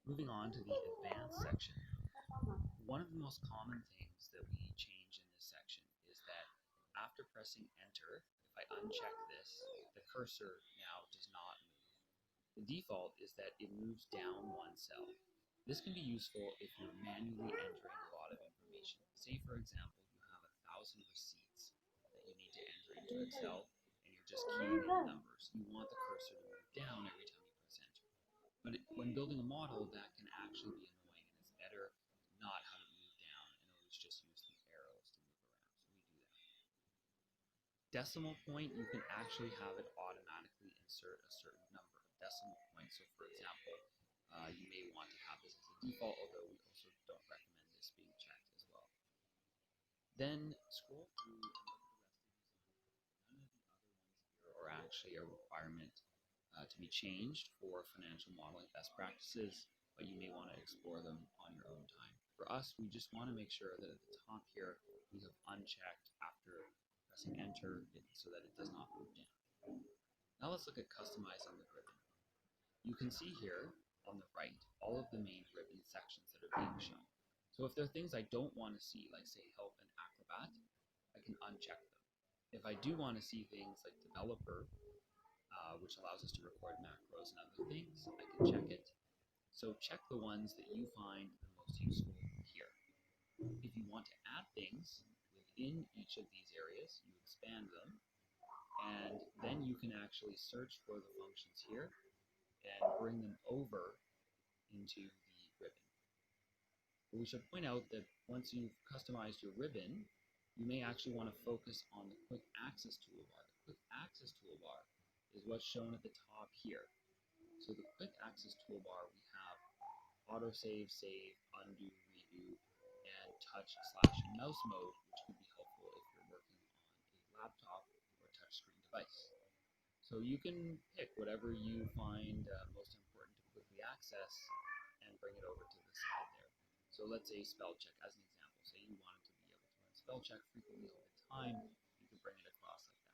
Moving on to the advanced section, one of the most common things that we change in this section is that after pressing enter, if I uncheck this, the cursor now does not move. The default is that it moves down one cell. This can be useful if you're manually entering a lot of information. Say, for example, you have 1,000 receipts that you need to enter into Excel, and you're just keying in numbers. You want the cursor to move down every time you press enter. But when building a model, that can actually be annoying, and it's better not have it move down and always just use the arrows to move around. So we do that. Decimal point, you can actually have it automatically insert a certain number of decimal points. So for example, you may want to have this as a default, although we also don't recommend this being checked as well. Then scroll through and look at the rest of these. None of the other ones here are actually a requirement to be changed for financial modeling best practices, but you may want to explore them on your own time. For us, we just want to make sure that at the top here we have unchecked after pressing enter so that it does not move down. Now let's look at customizing the ribbon. You can see here on the right all of the main ribbon sections that are being shown. So if there are things I don't want to see, like say help and acrobat, I can uncheck them. If I do want to see things like developer, which allows us to record macros and other things, I can check it. So check the ones that you find the most useful here. If you want to add things within each of these areas, you expand them, and then you can actually search for the functions here and bring them over into the ribbon. But we should point out that once you've customized your ribbon, you may actually want to focus on the quick access toolbar. The quick access toolbar is what's shown at the top here. So the quick access toolbar, we have autosave, save, undo, redo, and touch/mouse mode, which could be helpful if you're working on a laptop or touchscreen device. So you can pick whatever you find most important to quickly access and bring it over to the side there. So let's say spell check as an example. Say you wanted to be able to run spell check frequently over time, you can bring it across like